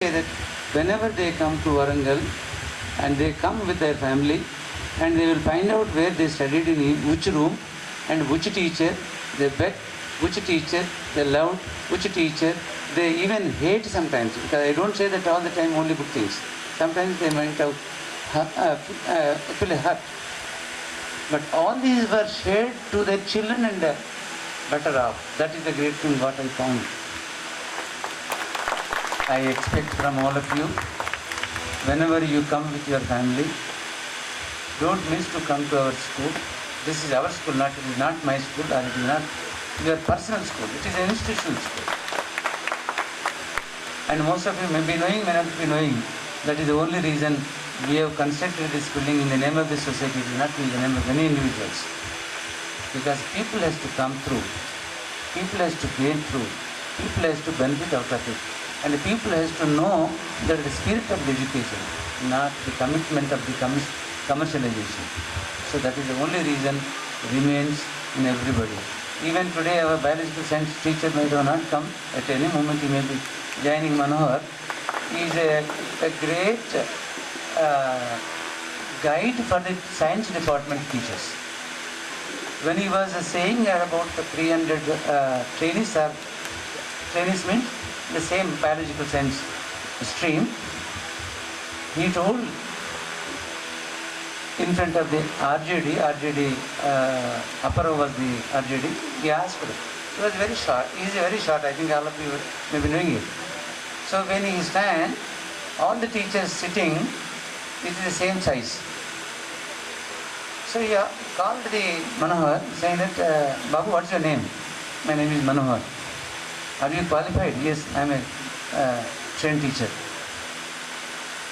say that whenever they come to Warangal and they come with their family and they will find out where they studied in which room and which teacher they bet, which teacher they loved, which teacher they even hate sometimes. Because I don't say that all the time only good things. Sometimes they might have feel hurt. But all these were shared to their children and better off. That is the great thing what I found. I expect from all of you, whenever you come with your family, don't miss to come to our school. This is our school, it is not my school, or it is not your personal school. It is an institutional school. And most of you may be knowing, may not be knowing. That is the only reason we have constructed this building in the name of the society, it is not in the name of any individuals. Because people has to come through, people has to gain through, people has to benefit out of it. And the people has to know that the spirit of the education, not the commitment of the commercialization. So that is the only reason remains in everybody. Even today our biological science teacher may not come. At any moment he may be joining Manohar. He is a great guide for the science department teachers. When he was saying about the 300 trainees means the same biological science stream, he told in front of the RJD, Aparo was the RJD, he asked for it. It was very short, he is very short, I think all of you may be knowing it. So when he stands, all the teachers sitting, it is the same size. So he called the Manohar saying that, Babu, what's your name? My name is Manohar. Are you qualified? Yes, I am a trained teacher.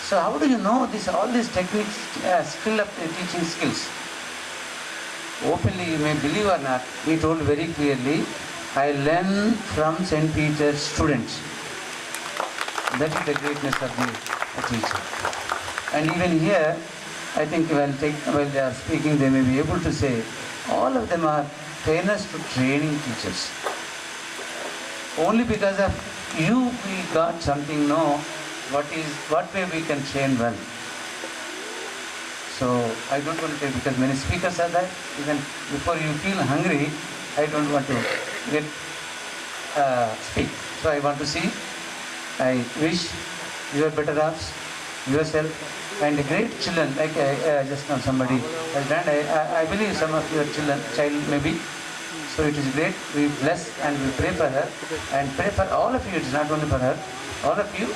So how do you know this? All these techniques, skill of teaching skills? Openly, you may believe or not, he told very clearly, I learn from St. Peter's students. That is the greatness of the teacher. And even here, I think while they are speaking, they may be able to say, all of them are trainers to training teachers. Only because of you we got something, know what way we can train well. So I don't want to take, because many speakers are there, even before you feel hungry, I don't want to get speak. So I want to see, I wish you are better off, yourself, and great children, like just now somebody has done, I believe some of your child maybe. So it is great, we bless and we pray for her and pray for all of you, it is not only for her, all of you.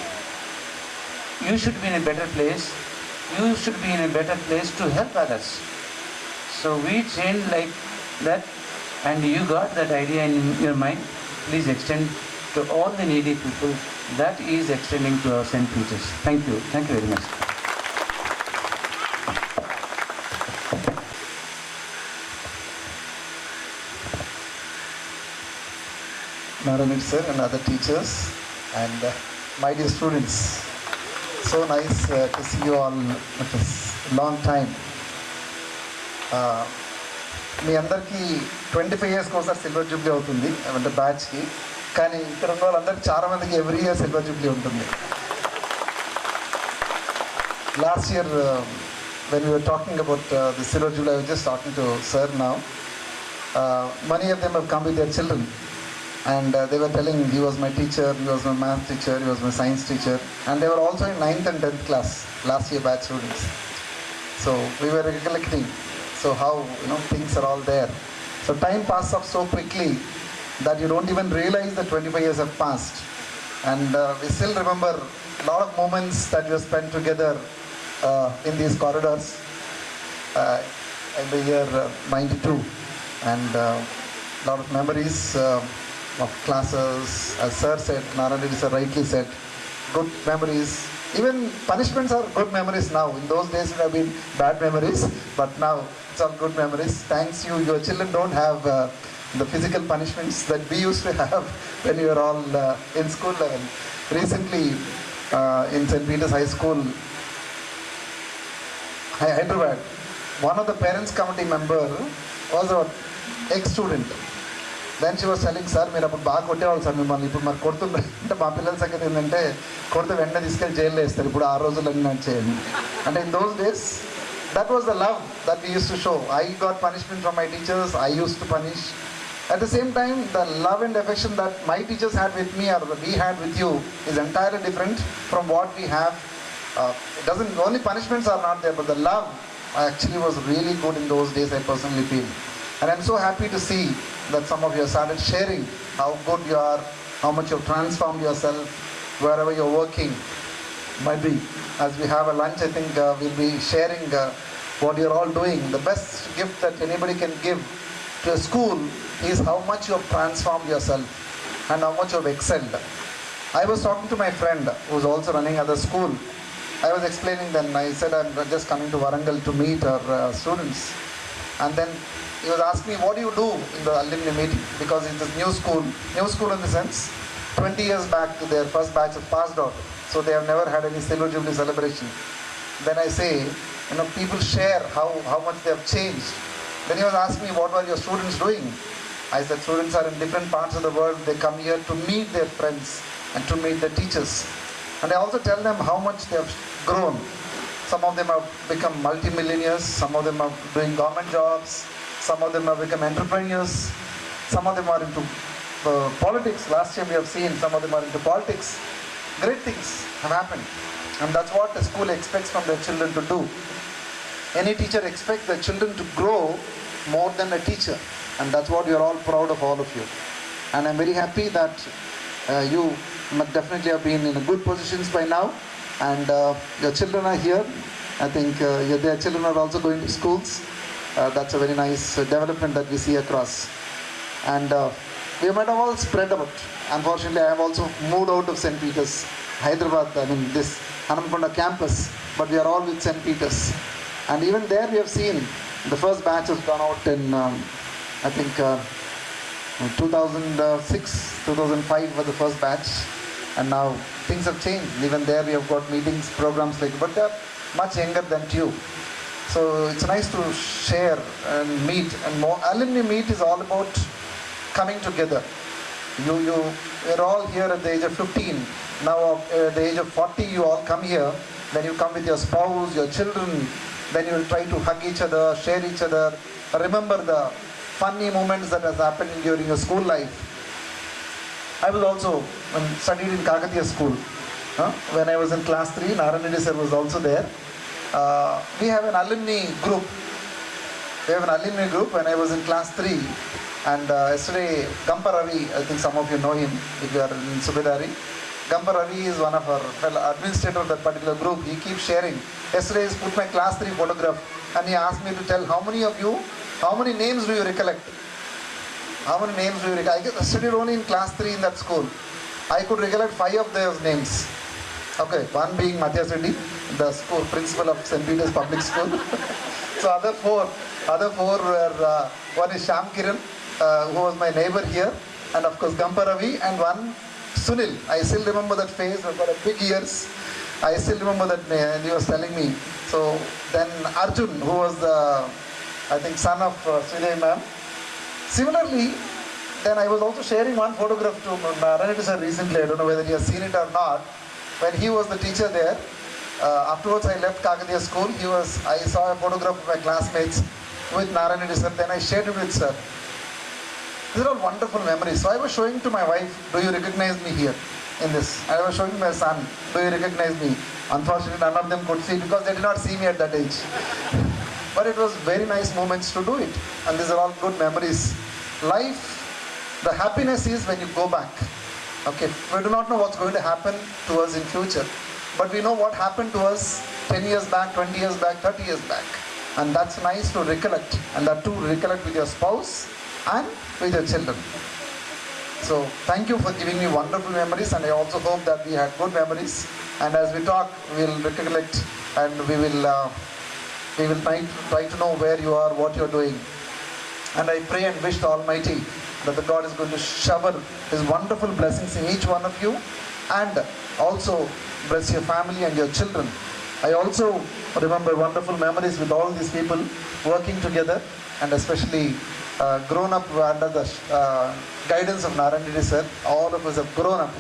You should be in a better place, you should be in a better place to help others. So we trained like that and you got that idea in your mind, please extend to all the needy people. That is extending to our St. Peter's. Thank you very much. Naranit sir and other teachers and my dear students. So nice to see you all after a long time. మీ అందరికీ 25 years ఒకసారి silver Jubilee అవుతుంది అంటే బ్యాచ్కి, కానీ ఇక్కడ ఉన్న వాళ్ళందరికీ చాలామందికి every year silver Jubilee ఉంటుంది. Last year when we were talking about the silver jubilee, I was just talking to sir now. Many of them have come with their children. And they were telling he was my teacher, he was my math teacher, he was my science teacher, and they were also in 9th and 10th class, last year batch students. So we were recollecting, so how things are all there. So time passes up so quickly that you don't even realize that 25 years have passed, and we still remember a lot of moments that we have spent together in these corridors in the year 92, and a lot of memories of classes, as sir said, Narayan sir rightly said, good memories. Even punishments are good memories now. In those days it have been bad memories, but now it's all good memories. Thanks you. Your children don't have the physical punishments that we used to have when we were all in school level. Recently in St. Peter's High School, Hyderabad, one of the parents committee member was an ex-student. Then she was telling sir మీరు అప్పుడు బాగా కొట్టేవాళ్ళు sir మిమ్మల్ని, ఇప్పుడు మరి కొడుతుండ్రు అంటే మా పిల్లల సంగతి ఏంటంటే కొడితే వెంటనే తీసుకెళ్ళి జైల్లో వేస్తారు, ఇప్పుడు ఆ రోజులన్నీ నడిచేయండి అంటే in those days that was the love that we used to show. I got punishment from my teachers, I used to punish. At the same time, the love and affection that my teachers had with me or we had with you is entirely different from what we have. It doesn't, only punishments are not there, but the love actually was really good in those days, I personally feel. And I'm so happy to see that some of you have started sharing how good you are, how much you've transformed yourself, wherever you're working. Might be, as we have a lunch, I think we'll be sharing what you're all doing. The best gift that anybody can give to a school is how much you have transformed yourself and how much you have excelled. I was talking to my friend who's also running at the school. I was explaining then, I said I'm just coming to Warangal to meet our students. And then he was asking me, what do you do in the alumni meeting? Because it's a new school in the sense, 20 years back their first batch have passed out. So they have never had any Silver Jubilee celebration. Then I say, people share how much they have changed. Then he was asking me, what were your students doing? I said, students are in different parts of the world. They come here to meet their friends and to meet their teachers. And I also tell them how much they have grown. Some of them have become multimillionaires. Some of them are doing government jobs. Some of them have become entrepreneurs. Some of them are into politics. Last year we have seen some of them are into politics. Great things have happened, and that's what the school expects from their children to do. Any teacher expects the children to grow more than a teacher, and that's what we are all proud of, all of you. And I'm very happy that you must definitely have been in a good positions by now, and your children are here. I think their children are also going to schools. That's a very nice development that we see across. And we might have all spread out. Unfortunately, I have also moved out of St. Peter's, Hyderabad, this Hanamkonda campus, but we are all with St. Peter's. And even there we have seen the first batch has gone out in, I think, 2006, 2005 was the first batch. And now things have changed. Even there we have got meetings, programs like, but they are much younger than you. So it's nice to share and meet. And more alumni meet is all about coming together. You're all here at the age of 15. Now at the age of 40 you all come here. Then you come with your spouse, your children. Then you will try to hug each other, share each other. Remember the funny moments that has happened during your school life. I was also studied in Kakatiya school. When I was in class 3, Narayan sir was also there. We have an alumni group. When I was in class 3. And yesterday, Gampa Ravi, I think some of you know him if you are in Subedari. Gampa Ravi is one of our fellow administrator of that particular group. He keeps sharing. Yesterday, he put my class 3 photograph and he asked me to tell how many names do you recollect? How many names do you recollect? I studied only in class 3 in that school. I could recollect 5 of those names. Okay, one being Matthias Reddy, the school principal of St. Peter's Public School. So other four were, one is Sham Kiran, who was my neighbor here, and of course Gampa Ravi, and one Sunil. I still remember that face. I've got a big ears. I still remember that name, and he was telling me. So then Arjun, who was the, I think, son of Sridevi ma'am. Similarly, then I was also sharing one photograph to Narayan sir recently. I don't know whether he has seen it or not. When he was the teacher there, afterwards I left Kakatiya school. I saw a photograph of my classmates with Narayan sir. Then I shared it with sir. These are all wonderful memories. So I was showing to my wife, do you recognize me here in this? I was showing my son, do you recognize me? Unfortunately, none of them could see because they did not see me at that age. But it was very nice moments to do it. And these are all good memories. Life, the happiness is when you go back. Okay, we do not know what's going to happen to us in future. But we know what happened to us 10 years back, 20 years back, 30 years back. And that's nice to recollect. And that too, recollect with your spouse and with your children. So thank you for giving me wonderful memories, and I also hope that we had good memories. And as we talk, we will recollect, and we will try to know where you are, what you are doing. And I pray and wish the Almighty that the God is going to shower His wonderful blessings in each one of you, and also bless your family and your children. I also remember wonderful memories with all these people working together, and especially grown up under the guidance of Narendra sir. All of us have grown up.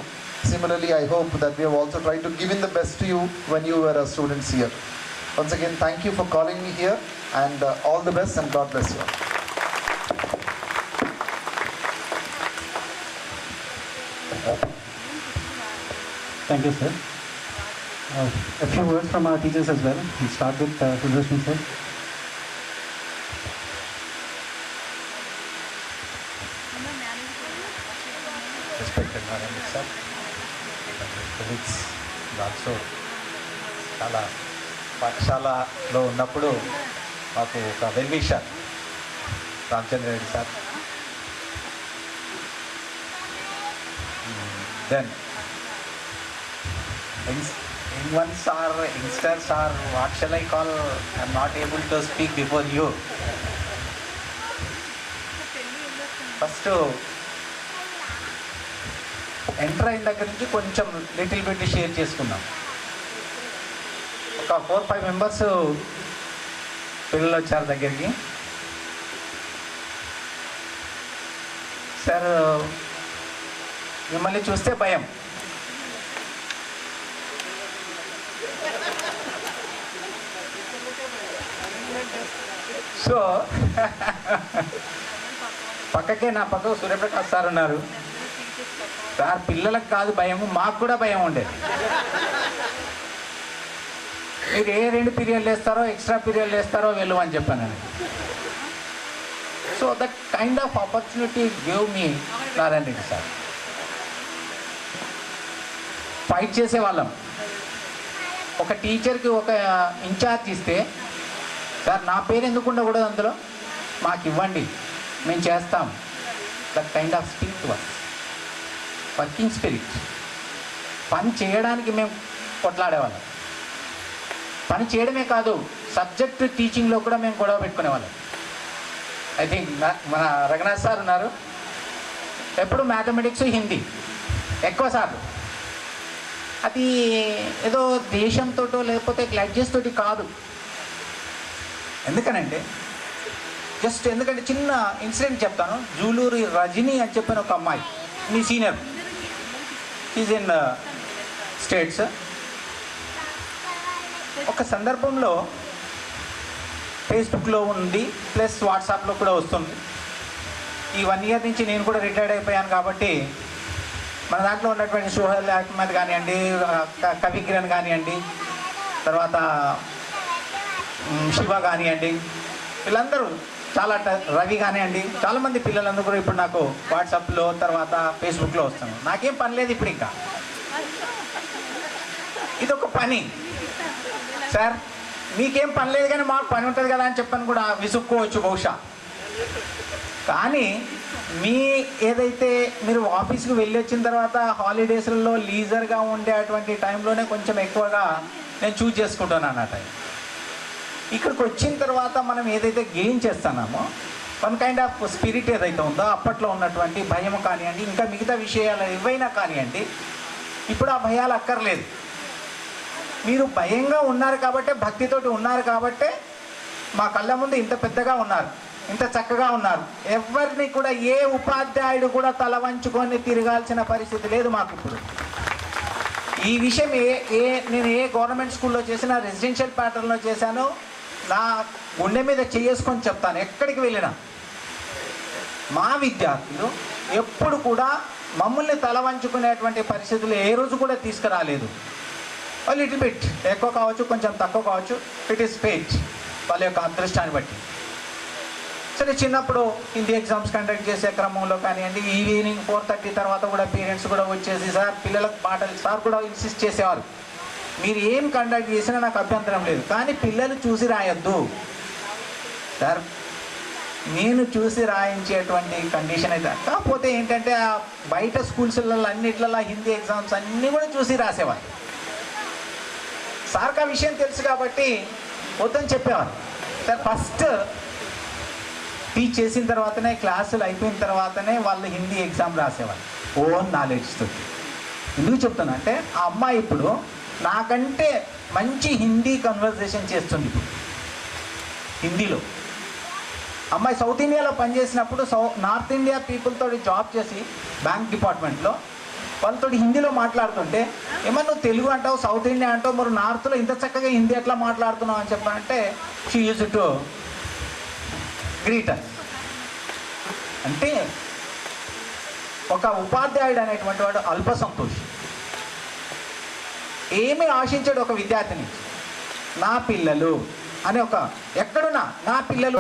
Similarly, I hope that we have also tried to give in the best to you when you were students here. Once again, thank you for calling me here, and all the best, and God bless you all. Thank you, sir. A few words from our teachers as well. We'll start with Sudarshan sir. Respected Narendra sir, colleagues, also చాలా పాఠశాలలో ఉన్నప్పుడు మాకు ఒక well wisher Ramachandra Reddy sir. Then youngsters or what shall I call, I am not able to speak before you. First enter అయిన దగ్గర నుంచి కొంచెం little bit share చేసుకుందాం. ఒక 4-5 మెంబర్స్ పిల్లలు వచ్చారు దగ్గరికి. సార్ మిమ్మల్ని చూస్తే భయం, సో పక్కకే నా పక్క సూర్యప్రకాష్ సార్ ఉన్నారు. సార్ పిల్లలకు కాదు భయము, మాకు కూడా భయం ఉండేది. మీరు ఏ 2 పీరియడ్లు వేస్తారో ఎక్స్ట్రా పీరియడ్లు వేస్తారో వెళ్ళు అని చెప్పాను. So that kind of opportunity give me Narayana sir. Fight చేసేవాళ్ళం. ఒక టీచర్కి ఒక ఇన్ఛార్జ్ ఇస్తే, సార్ నా పేరు ఎందుకు ఉండకూడదు అందులో, మాకు ఇవ్వండి మేము చేస్తాం. That kind of spirit work, working spirit. పని చేయడానికి మేము కొట్లాడేవాళ్ళం. పని చేయడమే కాదు, సబ్జెక్ట్ టీచింగ్లో కూడా మేము గొడవ పెట్టుకునేవాళ్ళం. ఐ థింక్ మన రఘునాథ్ సార్ ఉన్నారు, ఎప్పుడు మ్యాథమెటిక్స్ హిందీ ఎక్కువ సార్లు. అది ఏదో దేశంతో లేకపోతే గ్లడ్జెస్ తోటి కాదు. ఎందుకనంటే ఎందుకంటే చిన్న ఇన్సిడెంట్ చెప్తాను. జూలూరి రజనీ అని చెప్పిన ఒక అమ్మాయి, మీ సీనియర్, ఈజ్ ఇన్ స్టేట్స్. ఒక సందర్భంలో ఫేస్బుక్లో ఉంది, ప్లస్ వాట్సాప్లో కూడా వస్తుంది. ఈ 1 ఇయర్ నుంచి నేను కూడా రిటైర్డ్ అయిపోయాను కాబట్టి మన దాంట్లో ఉన్నటువంటి సోహెల్ అహ్మద్ కానివ్వండి, కవి కిరణ్ కానివ్వండి, తర్వాత శివ కానివ్వండి, వీళ్ళందరూ చాలా, రవి కానివ్వండి, చాలామంది పిల్లలందరూ కూడా ఇప్పుడు నాకు వాట్సాప్లో తర్వాత ఫేస్బుక్లో వస్తాను. నాకేం పని లేదు ఇప్పుడు, ఇంకా ఇదొక పని. సార్ మీకేం పని లేదు కానీ మాకు పని ఉంటుంది కదా అని చెప్పని కూడా విసుక్కోవచ్చు బహుశా. కానీ మీ ఏదైతే మీరు ఆఫీస్కి వెళ్ళి వచ్చిన తర్వాత హాలిడేస్లలో లీజర్గా ఉండేటువంటి టైంలోనే కొంచెం ఎక్కువగా నేను చూజ్ చేసుకుంటాను అన్న టైం. ఇక్కడికి వచ్చిన తర్వాత మనం ఏదైతే గెయిన్ చేస్తున్నామో వన్ కైండ్ ఆఫ్ స్పిరిట్ ఏదైతే ఉందో, అప్పట్లో ఉన్నటువంటి భయం కానివ్వండి, ఇంకా మిగతా విషయాలు ఏవైనా కానివ్వండి, ఇప్పుడు ఆ భయాలు అక్కర్లేదు. మీరు భయంగా ఉన్నారు కాబట్టే, భక్తితోటి ఉన్నారు కాబట్టే మా కళ్ళ ముందు ఇంత పెద్దగా ఉన్నారు, ఇంత చక్కగా ఉన్నారు. ఎవరిని కూడా ఏ ఉపాధ్యాయుడు కూడా తల వంచుకొని తిరగాల్సిన పరిస్థితి లేదు మాకు ఇప్పుడు. ఈ విషయం నేను ఏ గవర్నమెంట్ స్కూల్లో చేసినా, రెసిడెన్షియల్ ప్యాటర్న్లో చేశానో, నా గుండె మీద చేసుకొని చెప్తాను. ఎక్కడికి వెళ్ళినా మా విద్యార్థులు ఎప్పుడు కూడా మమ్మల్ని తల వంచుకునేటువంటి పరిస్థితులు ఏ రోజు కూడా తీసుకురాలేదు. లిటిల్ బిట్ ఎక్కువ కావచ్చు, కొంచెం తక్కువ కావచ్చు, ఇట్ ఈస్ ఫేట్, వాళ్ళ యొక్క అదృష్టాన్ని బట్టి. సరే, చిన్నప్పుడు హిందీ ఎగ్జామ్స్ కండక్ట్ చేసే క్రమంలో కానివ్వండి, ఈవినింగ్ 4:30 తర్వాత కూడా పేరెంట్స్ కూడా వచ్చేసి, సార్ పిల్లలకు పాటలు, సార్ కూడా ఇన్సిస్ట్ చేసేవారు, మీరు ఏం కండక్ట్ చేసినా నాకు అభ్యంతరం లేదు, కానీ పిల్లలు చూసి రాయొద్దు. సార్ నేను చూసి రాయించేటువంటి కండిషన్ అయితే, కాకపోతే ఏంటంటే ఆ బయట స్కూల్స్లలో అన్నిట్లలో హిందీ ఎగ్జామ్స్ అన్నీ కూడా చూసి రాసేవారు. సార్కి ఆ విషయం తెలుసు కాబట్టి వద్దని చెప్పేవారు. సార్ ఫస్ట్ టీచ్ చేసిన తర్వాతనే, క్లాసులు అయిపోయిన తర్వాతనే వాళ్ళు హిందీ ఎగ్జామ్ రాసేవారు, ఓన్ నాలెడ్జ్తో. ఎందుకు చెప్తున్నా అంటే, ఆ అమ్మాయి ఇప్పుడు నాకంటే మంచి హిందీ కన్వర్జేషన్ చేస్తుంది ఇప్పుడు హిందీలో. అమ్మాయి సౌత్ ఇండియాలో పనిచేసినప్పుడు నార్త్ ఇండియా పీపుల్తో జాబ్ చేసి బ్యాంక్ డిపార్ట్మెంట్లో వాళ్ళతో హిందీలో మాట్లాడుతుంటే ఏమన్నా నువ్వు తెలుగు అంటావు, సౌత్ ఇండియా అంటావు, మరి నార్త్లో ఇంత చక్కగా హిందీ ఎట్లా మాట్లాడుతున్నావు అని చెప్పానంటే షీ యూజ్ టు గ్రీటర్. అంటే ఒక ఉపాధ్యాయుడు అనేటువంటి వాడు అల్ప సంతోషి, ఏమీ ఆశించాడు ఒక విద్యార్థిని. నా పిల్లలు అని ఎక్కడున్నా నా పిల్లలు